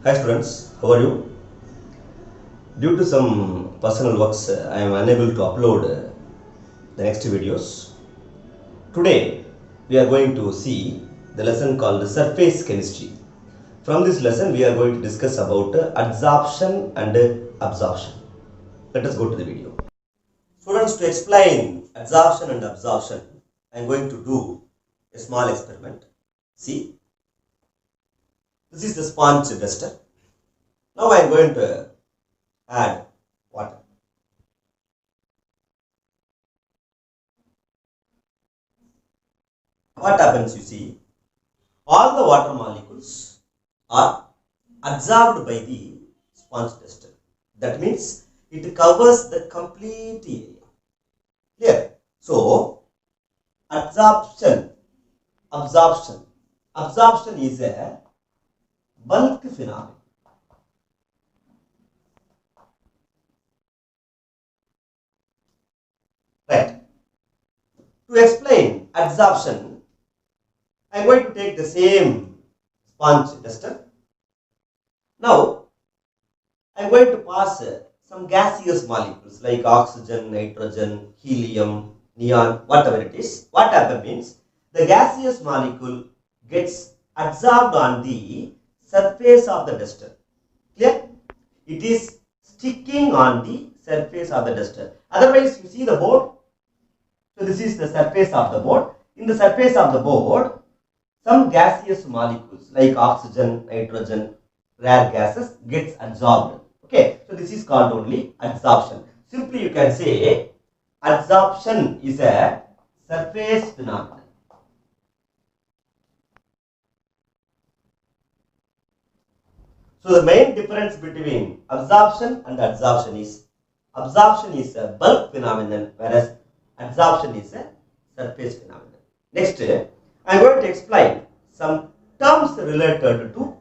Hi students, how are you? Due to some personal works, I am unable to upload the next videos. Today, we are going to see the lesson called Surface Chemistry. From this lesson, we are going to discuss about adsorption and absorption. Let us go to the video. Students, to explain adsorption and absorption, I am going to do a small experiment. See, this is the sponge duster. Now I am going to add water. What happens, you see, all the water molecules are absorbed by the sponge duster. That means it covers the complete area. Clear? So, absorption is a bulk phenomenon. Right. To explain adsorption, I am going to take the same sponge duster. Now, I am going to pass some gaseous molecules like oxygen, nitrogen, helium, neon, whatever it is. What happens means the gaseous molecule gets absorbed on the surface of the duster. Clear? It is sticking on the surface of the duster. Otherwise, you see the board. So this is the surface of the board. In the surface of the board, some gaseous molecules like oxygen, nitrogen, rare gases gets absorbed. Okay, so this is called only adsorption. Simply you can say adsorption is a surface phenomenon. So the main difference between absorption and adsorption is a bulk phenomenon, whereas adsorption is a surface phenomenon. Next, I am going to explain some terms related to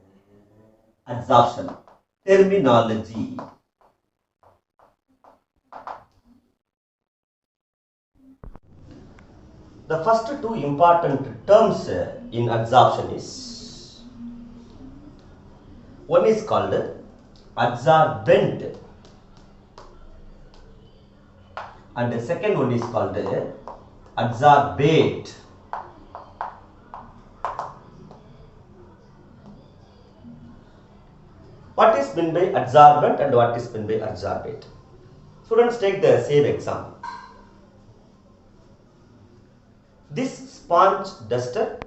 adsorption. Terminology. The first two important terms in adsorption is, one is called adsorbent and the second one is called adsorbate. What is meant by adsorbent and what is meant by adsorbate? Students, take the same example. This sponge duster,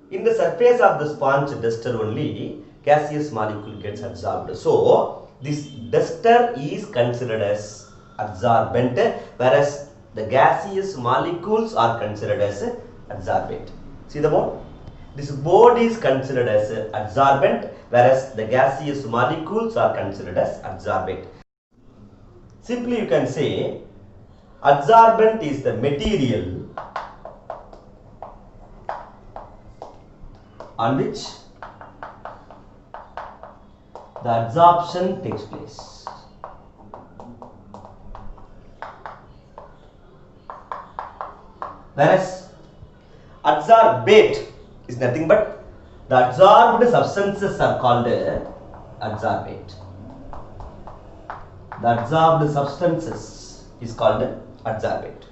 in the surface of the sponge duster only gaseous molecule gets absorbed. So, this duster is considered as adsorbent, whereas the gaseous molecules are considered as adsorbate. See the board? This board is considered as adsorbent, whereas the gaseous molecules are considered as adsorbate. Simply you can say adsorbent is the material on which the adsorption takes place. Whereas adsorbate is nothing but the adsorbed substances are called adsorbate. The adsorbed substances is called adsorbate.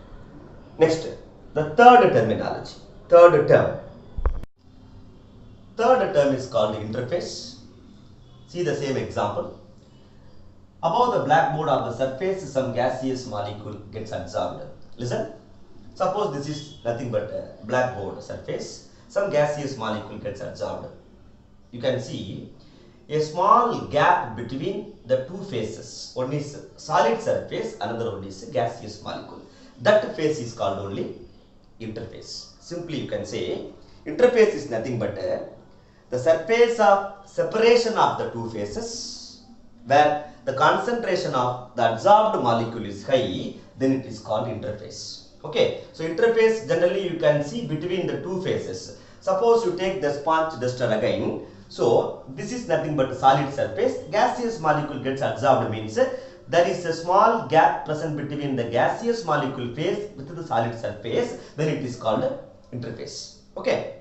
Next, the third terminology. Third term is called interface. See the same example. Above the blackboard of the surface, some gaseous molecule gets absorbed. Listen. Suppose this is nothing but a blackboard surface. Some gaseous molecule gets absorbed. You can see a small gap between the two faces. One is solid surface, another one is gaseous molecule. That face is called only interface. Simply you can say interface is nothing but the surface of separation of the two faces, where the concentration of the absorbed molecule is high, then it is called interface. Okay, so interface generally you can see between the two faces. Suppose you take the sponge duster again. So this is nothing but a solid surface. Gaseous molecule gets absorbed means there is a small gap present between the gaseous molecule phase with the solid surface. Then it is called interface. Okay.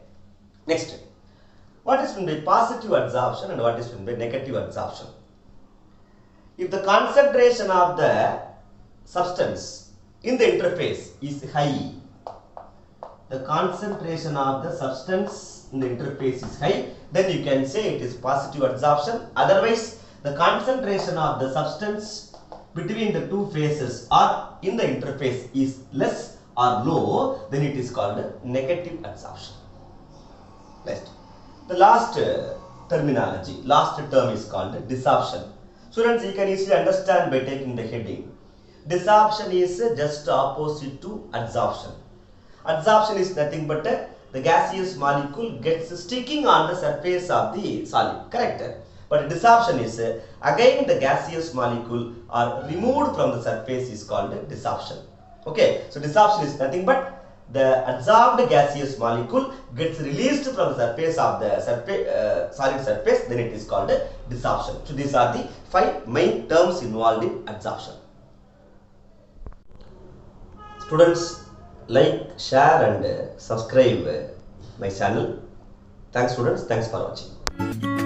Next, What is meant by positive adsorption and what is meant by negative adsorption? If the concentration of the substance in the interface is high, the concentration of the substance in the interface is high, then you can say it is positive adsorption. Otherwise, the concentration of the substance between the two phases or in the interface is less or low, then it is called negative adsorption. Next, the last terminology, last term is called desorption. Students, you can easily understand by taking the heading. Desorption is just opposite to adsorption. Adsorption is nothing but the gaseous molecule gets sticking on the surface of the solid, correct? But desorption is again the gaseous molecule are removed from the surface is called desorption. Okay, so desorption is nothing but the adsorbed gaseous molecule gets released from the surface of the solid surface, then it is called desorption. So these are the 5 main terms involved in adsorption. Students, like, share and subscribe my channel. Thanks students, thanks for watching.